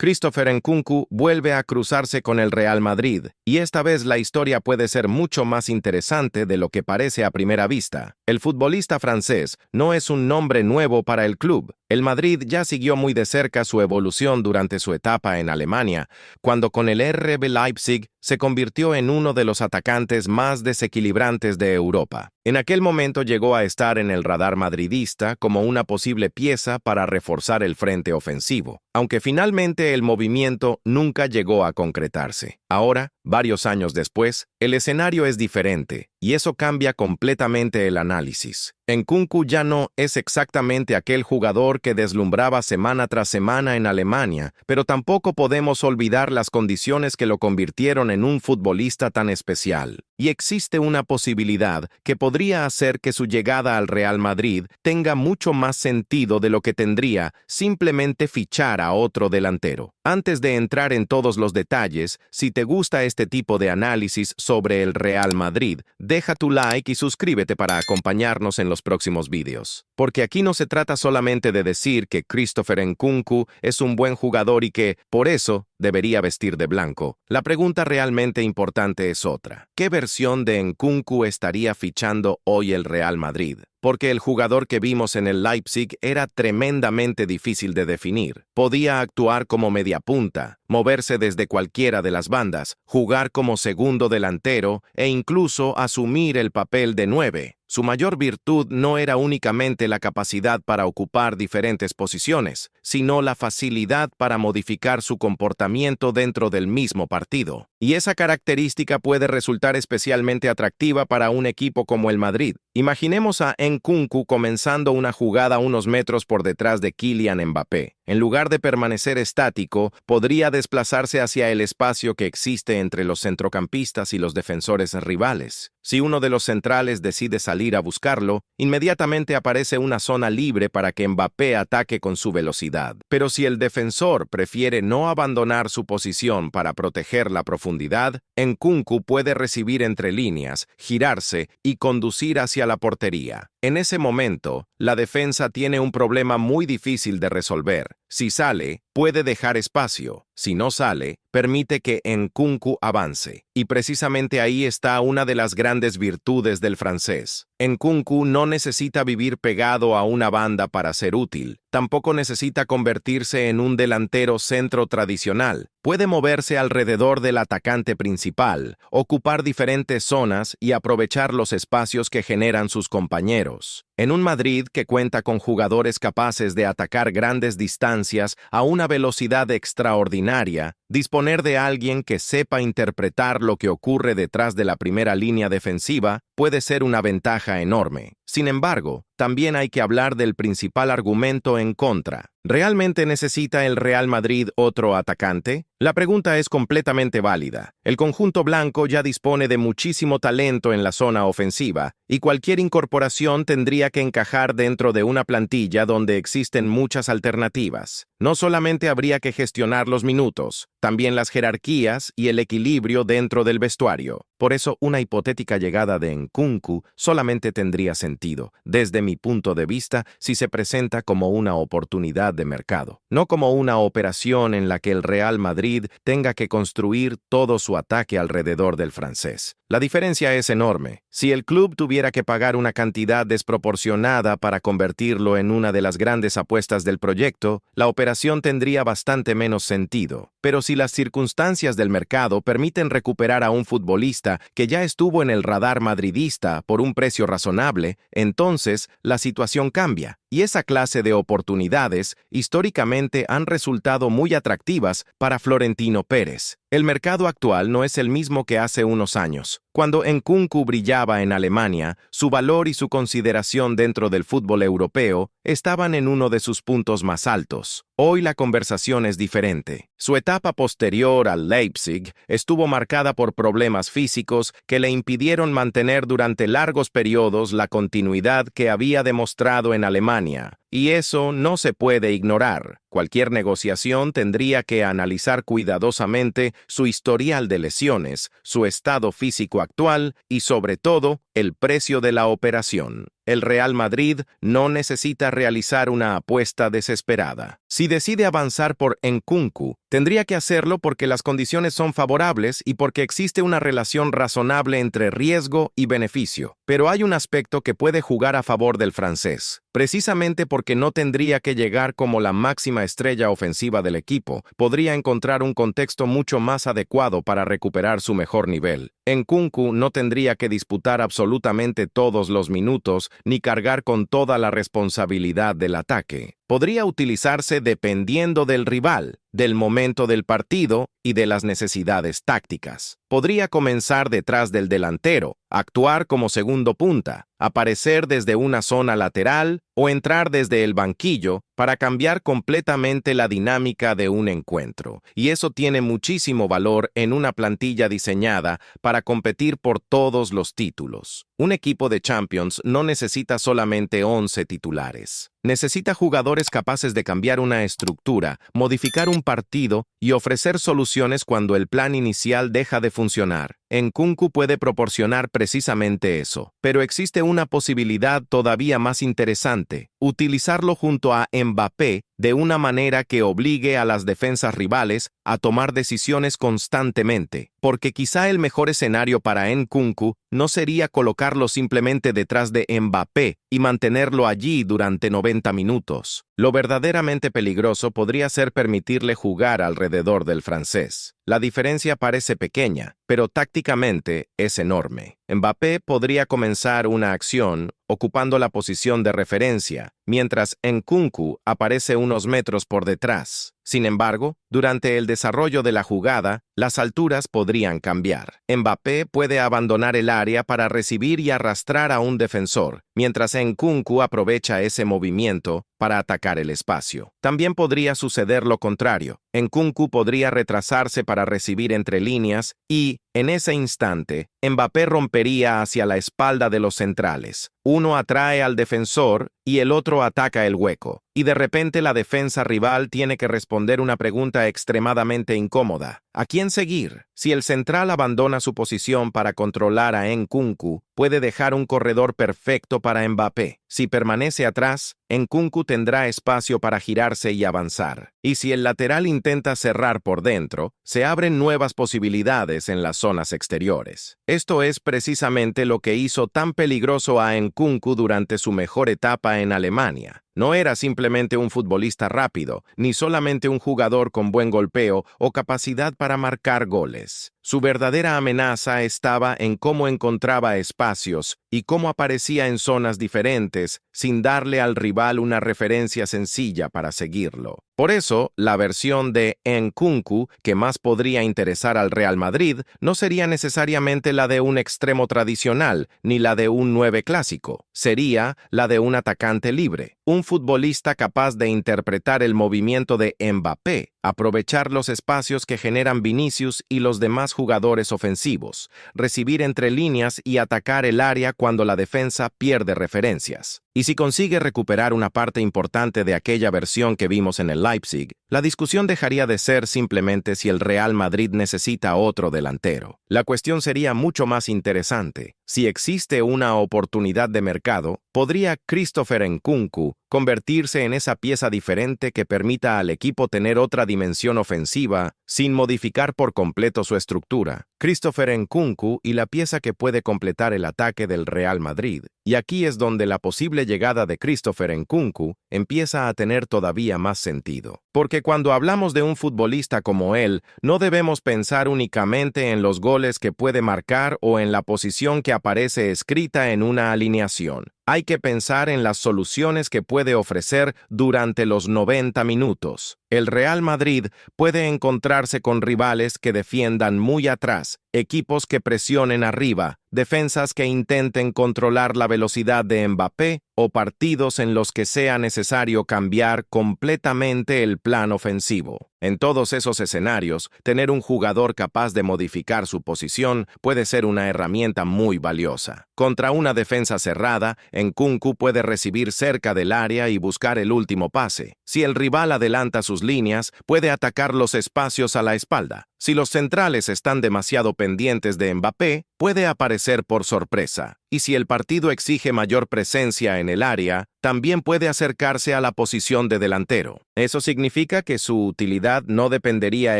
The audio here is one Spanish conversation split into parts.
Christopher Nkunku vuelve a cruzarse con el Real Madrid, y esta vez la historia puede ser mucho más interesante de lo que parece a primera vista. El futbolista francés no es un nombre nuevo para el club. El Madrid ya siguió muy de cerca su evolución durante su etapa en Alemania, cuando con el RB Leipzig se convirtió en uno de los atacantes más desequilibrantes de Europa. En aquel momento llegó a estar en el radar madridista como una posible pieza para reforzar el frente ofensivo, aunque finalmente el movimiento nunca llegó a concretarse. Ahora, varios años después, el escenario es diferente, y eso cambia completamente el análisis. Nkunku ya no es exactamente aquel jugador que deslumbraba semana tras semana en Alemania, pero tampoco podemos olvidar las condiciones que lo convirtieron en un futbolista tan especial. Y existe una posibilidad que podría hacer que su llegada al Real Madrid tenga mucho más sentido de lo que tendría simplemente fichar a otro delantero. Antes de entrar en todos los detalles, si te gusta este tipo de análisis sobre el Real Madrid, deja tu like y suscríbete para acompañarnos en los próximos vídeos. Porque aquí no se trata solamente de decir que Christopher Nkunku es un buen jugador y que, por eso, debería vestir de blanco. La pregunta realmente importante es otra. ¿Qué versión de Nkunku estaría fichando hoy el Real Madrid? Porque el jugador que vimos en el Leipzig era tremendamente difícil de definir. Podía actuar como mediapunta, moverse desde cualquiera de las bandas, jugar como segundo delantero e incluso asumir el papel de 9. Su mayor virtud no era únicamente la capacidad para ocupar diferentes posiciones, sino la facilidad para modificar su comportamiento dentro del mismo partido. Y esa característica puede resultar especialmente atractiva para un equipo como el Madrid. Imaginemos a Nkunku comenzando una jugada unos metros por detrás de Kylian Mbappé. En lugar de permanecer estático, podría desplazarse hacia el espacio que existe entre los centrocampistas y los defensores rivales. Si uno de los centrales decide salir a buscarlo, inmediatamente aparece una zona libre para que Mbappé ataque con su velocidad. Pero si el defensor prefiere no abandonar su posición para proteger la profundidad, Nkunku puede recibir entre líneas, girarse y conducir hacia la portería. En ese momento, la defensa tiene un problema muy difícil de resolver. Si sale, puede dejar espacio. Si no sale, permite que Nkunku avance. Y precisamente ahí está una de las grandes virtudes del francés. Nkunku no necesita vivir pegado a una banda para ser útil. Tampoco necesita convertirse en un delantero centro tradicional. Puede moverse alrededor del atacante principal, ocupar diferentes zonas y aprovechar los espacios que generan sus compañeros. En un Madrid que cuenta con jugadores capaces de atacar grandes distancias a una velocidad extraordinaria, disponer de alguien que sepa interpretar lo que ocurre detrás de la primera línea defensiva puede ser una ventaja enorme. Sin embargo, también hay que hablar del principal argumento en contra. ¿Realmente necesita el Real Madrid otro atacante? La pregunta es completamente válida. El conjunto blanco ya dispone de muchísimo talento en la zona ofensiva, y cualquier incorporación tendría que encajar dentro de una plantilla donde existen muchas alternativas. No solamente habría que gestionar los minutos, también las jerarquías y el equilibrio dentro del vestuario. Por eso, una hipotética llegada de Nkunku solamente tendría sentido, desde mi punto de vista, si se presenta como una oportunidad de mercado, no como una operación en la que el Real Madrid tenga que construir todo su ataque alrededor del francés. La diferencia es enorme. Si el club tuviera que pagar una cantidad desproporcionada para convertirlo en una de las grandes apuestas del proyecto, la operación tendría bastante menos sentido. Pero si las circunstancias del mercado permiten recuperar a un futbolista que ya estuvo en el radar madridista por un precio razonable, entonces la situación cambia. Y esa clase de oportunidades históricamente han resultado muy atractivas para Florentino Pérez. El mercado actual no es el mismo que hace unos años. Cuando Nkunku brillaba en Alemania, su valor y su consideración dentro del fútbol europeo estaban en uno de sus puntos más altos. Hoy la conversación es diferente. Su etapa posterior al Leipzig estuvo marcada por problemas físicos que le impidieron mantener durante largos periodos la continuidad que había demostrado en Alemania. Y eso no se puede ignorar. Cualquier negociación tendría que analizar cuidadosamente su historial de lesiones, su estado físico actual y, sobre todo, el precio de la operación. el Real Madrid no necesita realizar una apuesta desesperada. Si decide avanzar por Nkunku, tendría que hacerlo porque las condiciones son favorables y porque existe una relación razonable entre riesgo y beneficio. Pero hay un aspecto que puede jugar a favor del francés. Precisamente porque no tendría que llegar como la máxima estrella ofensiva del equipo, podría encontrar un contexto mucho más adecuado para recuperar su mejor nivel. Nkunku no tendría que disputar absolutamente todos los minutos ni cargar con toda la responsabilidad del ataque. Podría utilizarse dependiendo del rival, del momento del partido y de las necesidades tácticas. Podría comenzar detrás del delantero, actuar como segundo punta, aparecer desde una zona lateral o entrar desde el banquillo para cambiar completamente la dinámica de un encuentro. Y eso tiene muchísimo valor en una plantilla diseñada para competir por todos los títulos. Un equipo de Champions no necesita solamente 11 titulares. Necesita jugadores capaces de cambiar una estructura, modificar un partido y ofrecer soluciones cuando el plan inicial deja de funcionar. Nkunku puede proporcionar precisamente eso, pero existe una posibilidad todavía más interesante: utilizarlo junto a Mbappé de una manera que obligue a las defensas rivales a tomar decisiones constantemente, porque quizá el mejor escenario para Nkunku no sería colocarlo simplemente detrás de Mbappé y mantenerlo allí durante 90 minutos. Lo verdaderamente peligroso podría ser permitirle jugar alrededor del francés. La diferencia parece pequeña, pero tácticamente es enorme. Mbappé podría comenzar una acción ocupando la posición de referencia, mientras Nkunku aparece unos metros por detrás. Sin embargo, durante el desarrollo de la jugada, las alturas podrían cambiar. Mbappé puede abandonar el área para recibir y arrastrar a un defensor, mientras Nkunku aprovecha ese movimiento para atacar el espacio. También podría suceder lo contrario. Nkunku podría retrasarse para recibir entre líneas y, en ese instante, Mbappé rompería hacia la espalda de los centrales. Uno atrae al defensor y el otro ataca el hueco. Y de repente la defensa rival tiene que responder una pregunta extremadamente incómoda: ¿a quién seguir? Si el central abandona su posición para controlar a Nkunku, puede dejar un corredor perfecto para Mbappé. Si permanece atrás, Nkunku tendrá espacio para girarse y avanzar. Y si el lateral intenta cerrar por dentro, se abren nuevas posibilidades en las zonas exteriores. Esto es precisamente lo que hizo tan peligroso a Nkunku durante su mejor etapa en Alemania. No era simplemente un futbolista rápido, ni solamente un jugador con buen golpeo o capacidad para marcar goles. Su verdadera amenaza estaba en cómo encontraba espacios y cómo aparecía en zonas diferentes sin darle al rival una referencia sencilla para seguirlo. Por eso, la versión de Nkunku que más podría interesar al Real Madrid no sería necesariamente la de un extremo tradicional ni la de un 9 clásico. Sería la de un atacante libre, un futbolista capaz de interpretar el movimiento de Mbappé, aprovechar los espacios que generan Vinicius y los demás jugadores ofensivos, recibir entre líneas y atacar el área cuando la defensa pierde referencias. Y si consigue recuperar una parte importante de aquella versión que vimos en el Leipzig, la discusión dejaría de ser simplemente si el Real Madrid necesita otro delantero. La cuestión sería mucho más interesante. Si existe una oportunidad de mercado, ¿podría Christopher Nkunku convertirse en esa pieza diferente que permita al equipo tener otra dimensión ofensiva sin modificar por completo su estructura? Christopher Nkunku y la pieza que puede completar el ataque del Real Madrid. Y aquí es donde la posible llegada de Christopher Nkunku empieza a tener todavía más sentido. Porque cuando hablamos de un futbolista como él, no debemos pensar únicamente en los goles que puede marcar o en la posición que aparece escrita en una alineación. Hay que pensar en las soluciones que puede ofrecer durante los 90 minutos. El Real Madrid puede encontrarse con rivales que defiendan muy atrás, equipos que presionen arriba, defensas que intenten controlar la velocidad de Mbappé o partidos en los que sea necesario cambiar completamente el plan ofensivo. En todos esos escenarios, tener un jugador capaz de modificar su posición puede ser una herramienta muy valiosa. Contra una defensa cerrada, Nkunku puede recibir cerca del área y buscar el último pase. Si el rival adelanta sus líneas, puede atacar los espacios a la espalda. Si los centrales están demasiado pendientes de Mbappé, puede aparecer por sorpresa. Y si el partido exige mayor presencia en el área, también puede acercarse a la posición de delantero. Eso significa que su utilidad no dependería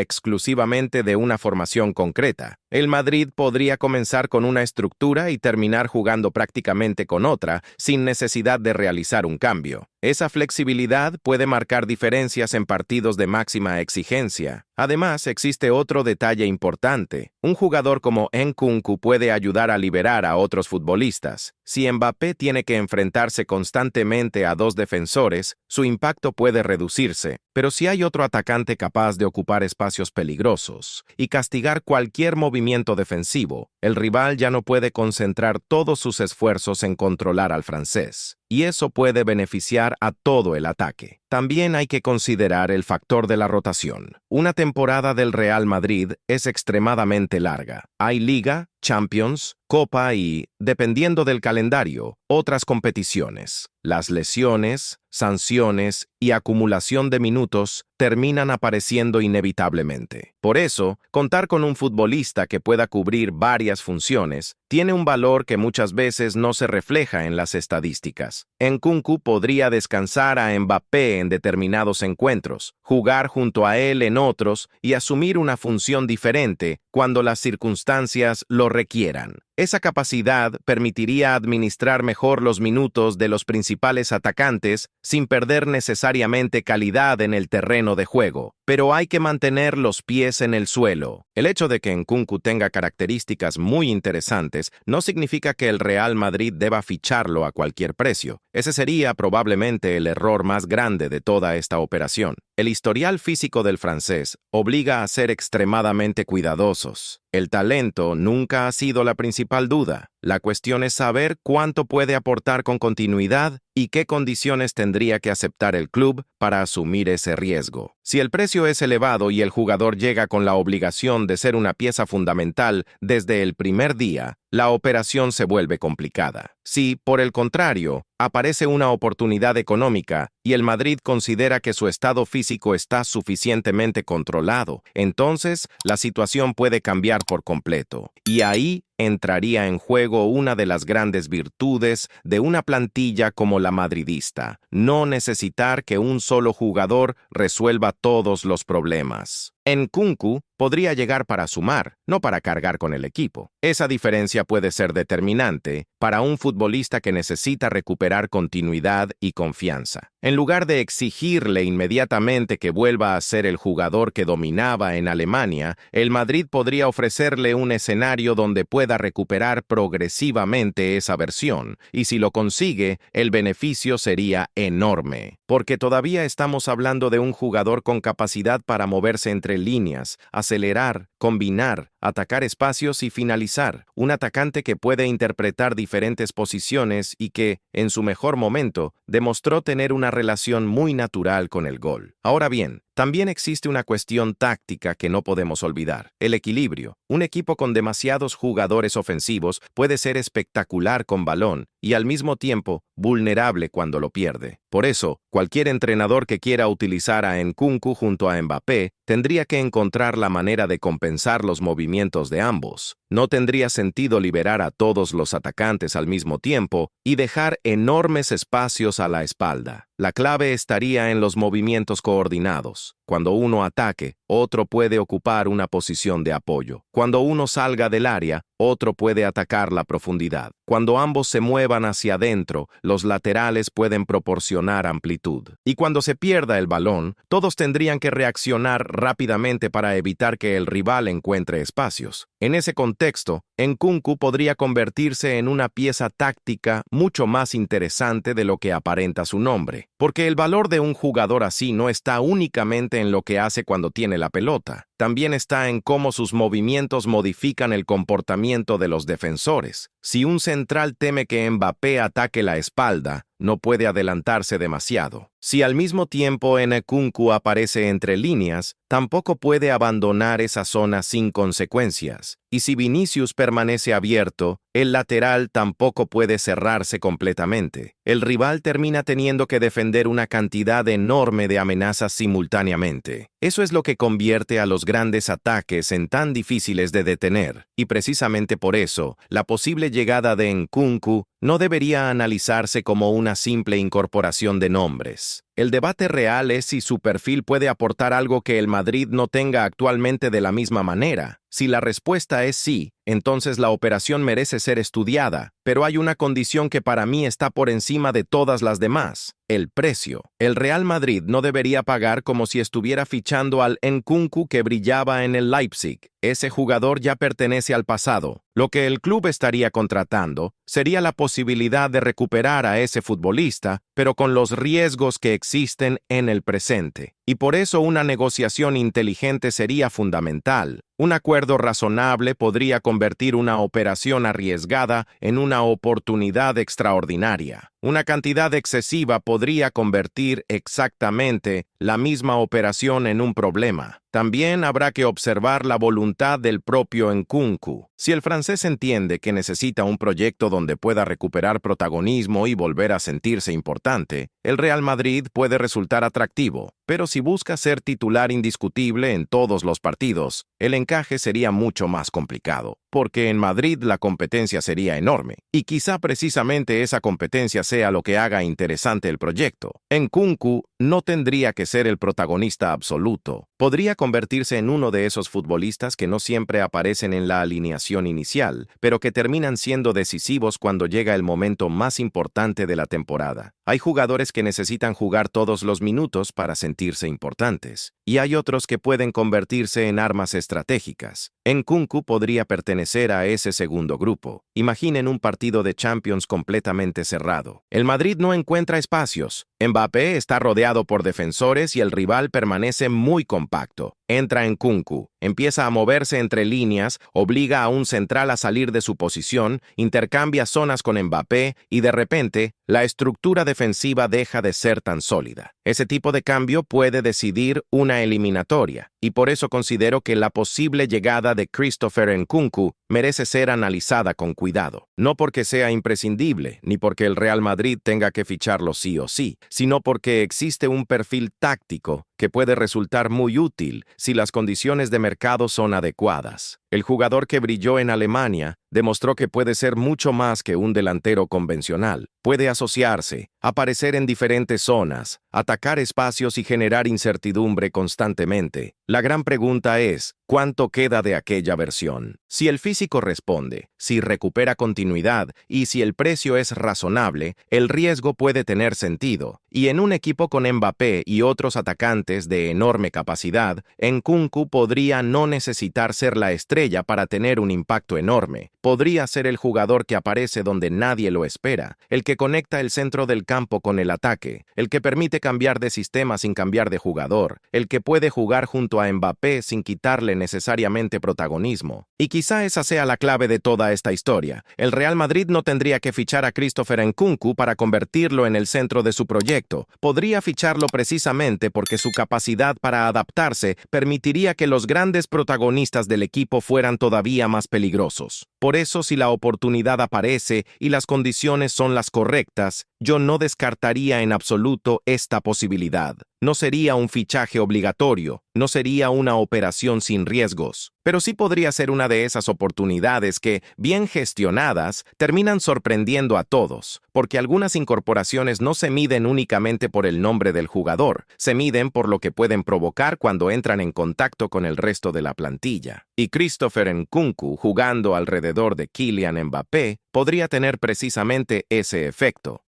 exclusivamente de una formación concreta. El Madrid podría comenzar con una estructura y terminar jugando prácticamente con otra, sin necesidad de realizar un cambio. Esa flexibilidad puede marcar diferencias en partidos de máxima exigencia. Además, existe otro detalle importante. Un jugador como Nkunku puede ayudar a liberar a otros futbolistas. Si Mbappé tiene que enfrentarse constantemente a dos defensores, su impacto puede reducirse. Pero si hay otro atacante capaz de ocupar espacios peligrosos y castigar cualquier movimiento defensivo, el rival ya no puede concentrar todos sus esfuerzos en controlar al francés. Y eso puede beneficiar a todo el ataque. También hay que considerar el factor de la rotación. Una temporada del Real Madrid es extremadamente larga. Hay Liga, Champions, Copa y, dependiendo del calendario, otras competiciones. Las lesiones, sanciones y acumulación de minutos terminan apareciendo inevitablemente. Por eso, contar con un futbolista que pueda cubrir varias funciones tiene un valor que muchas veces no se refleja en las estadísticas. Nkunku podría descansar a Mbappé en determinados encuentros, jugar junto a él en otros y asumir una función diferente cuando las circunstancias lo requieran. Esa capacidad permitiría administrar mejor los minutos de los principales atacantes sin perder necesariamente calidad en el terreno de juego. Pero hay que mantener los pies en el suelo. El hecho de que Nkunku tenga características muy interesantes no significa que el Real Madrid deba ficharlo a cualquier precio. Ese sería probablemente el error más grande de toda esta operación. El historial físico del francés obliga a ser extremadamente cuidadosos. El talento nunca ha sido la principal duda. La cuestión es saber cuánto puede aportar con continuidad y qué condiciones tendría que aceptar el club para asumir ese riesgo. Si el precio es elevado y el jugador llega con la obligación de ser una pieza fundamental desde el primer día, la operación se vuelve complicada. Si, por el contrario, aparece una oportunidad económica y el Madrid considera que su estado físico está suficientemente controlado, entonces la situación puede cambiar por completo. Y ahí entraría en juego una de las grandes virtudes de una plantilla como la madridista: no necesitar que un solo jugador resuelva todos los problemas. Nkunku podría llegar para sumar, no para cargar con el equipo. Esa diferencia puede ser determinante para un futbolista que necesita recuperar continuidad y confianza. En lugar de exigirle inmediatamente que vuelva a ser el jugador que dominaba en Alemania, el Madrid podría ofrecerle un escenario donde pueda recuperar progresivamente esa versión, y si lo consigue, el beneficio sería enorme, porque todavía estamos hablando de un jugador con capacidad para moverse entre líneas, acelerar, combinar, atacar espacios y finalizar. Un atacante que puede interpretar diferentes posiciones y que, en su mejor momento, demostró tener una relación muy natural con el gol. Ahora bien, también existe una cuestión táctica que no podemos olvidar: el equilibrio. Un equipo con demasiados jugadores ofensivos puede ser espectacular con balón y al mismo tiempo vulnerable cuando lo pierde. Por eso, cualquier entrenador que quiera utilizar a Nkunku junto a Mbappé tendría que encontrar la manera de compensar los movimientos de ambos. No tendría sentido liberar a todos los atacantes al mismo tiempo y dejar enormes espacios a la espalda. La clave estaría en los movimientos coordinados. Cuando uno ataque, otro puede ocupar una posición de apoyo. Cuando uno salga del área, otro puede atacar la profundidad. Cuando ambos se muevan hacia adentro, los laterales pueden proporcionar amplitud. Y cuando se pierda el balón, todos tendrían que reaccionar rápidamente para evitar que el rival encuentre espacios. En ese contexto, Nkunku podría convertirse en una pieza táctica mucho más interesante de lo que aparenta su nombre, porque el valor de un jugador así no está únicamente en lo que hace cuando tiene la pelota. también está en cómo sus movimientos modifican el comportamiento de los defensores. Si un central teme que Mbappé ataque la espalda, no puede adelantarse demasiado. Si al mismo tiempo Nkunku aparece entre líneas, tampoco puede abandonar esa zona sin consecuencias. Y si Vinicius permanece abierto, el lateral tampoco puede cerrarse completamente. El rival termina teniendo que defender una cantidad enorme de amenazas simultáneamente. Eso es lo que convierte a los grandes ataques en tan difíciles de detener. Y precisamente por eso, la posible llegada de Nkunku no debería analizarse como una simple incorporación de nombres. El debate real es si su perfil puede aportar algo que el Madrid no tenga actualmente de la misma manera. Si la respuesta es sí, entonces la operación merece ser estudiada, pero hay una condición que para mí está por encima de todas las demás: el precio. El Real Madrid no debería pagar como si estuviera fichando al Nkunku que brillaba en el Leipzig. Ese jugador ya pertenece al pasado. Lo que el club estaría contratando sería la posibilidad de recuperar a ese futbolista, pero con los riesgos que existen en el presente. Y por eso una negociación inteligente sería fundamental. Un acuerdo razonable podría convertir una operación arriesgada en una oportunidad extraordinaria. Una cantidad excesiva podría convertir exactamente la misma operación en un problema. También habrá que observar la voluntad del propio Nkunku. Si el francés entiende que necesita un proyecto donde pueda recuperar protagonismo y volver a sentirse importante, el Real Madrid puede resultar atractivo. Pero si busca ser titular indiscutible en todos los partidos, el encaje sería mucho más complicado, porque en Madrid la competencia sería enorme, y quizá precisamente esa competencia sea lo que haga interesante el proyecto. Nkunku no tendría que ser el protagonista absoluto. Podría convertirse en uno de esos futbolistas que no siempre aparecen en la alineación inicial, pero que terminan siendo decisivos cuando llega el momento más importante de la temporada. Hay jugadores que necesitan jugar todos los minutos para sentirse importantes, y hay otros que pueden convertirse en armas estratégicas. Nkunku podría pertenecer a ese segundo grupo. Imaginen un partido de Champions completamente cerrado. El Madrid no encuentra espacios. Mbappé está rodeado por defensores y el rival permanece muy compacto. Entra Nkunku, empieza a moverse entre líneas, obliga a un central a salir de su posición, intercambia zonas con Mbappé y de repente, la estructura defensiva deja de ser tan sólida. Ese tipo de cambio puede decidir una eliminatoria, y por eso considero que la posible llegada de Christopher Nkunku merece ser analizada con cuidado. No porque sea imprescindible, ni porque el Real Madrid tenga que ficharlo sí o sí, sino porque existe un perfil táctico que puede resultar muy útil si las condiciones de mercado son adecuadas. El jugador que brilló en Alemania demostró que puede ser mucho más que un delantero convencional. Puede asociarse, aparecer en diferentes zonas, atacar espacios y generar incertidumbre constantemente. La gran pregunta es, ¿cuánto queda de aquella versión? Si el físico responde, si recupera continuidad y si el precio es razonable, el riesgo puede tener sentido. Y en un equipo con Mbappé y otros atacantes de enorme capacidad, Nkunku podría no necesitar ser la estrella para tener un impacto enorme. Podría ser el jugador que aparece donde nadie lo espera, el que conecta el centro del campo con el ataque, el que permite cambiar de sistema sin cambiar de jugador, el que puede jugar junto a Mbappé sin quitarle necesariamente protagonismo. Y quizá esa sea la clave de toda esta historia. El Real Madrid no tendría que fichar a Christopher Nkunku para convertirlo en el centro de su proyecto. Podría ficharlo precisamente porque su capacidad para adaptarse permitiría que los grandes protagonistas del equipo fueran todavía más peligrosos. Por eso, si la oportunidad aparece y las condiciones son las correctas, yo no descartaría en absoluto esta posibilidad. No sería un fichaje obligatorio, no sería una operación sin riesgos, pero sí podría ser una de esas oportunidades que, bien gestionadas, terminan sorprendiendo a todos, porque algunas incorporaciones no se miden únicamente por el nombre del jugador, se miden por lo que pueden provocar cuando entran en contacto con el resto de la plantilla. Y Christopher Nkunku, jugando alrededor de Kylian Mbappé, podría tener precisamente ese efecto.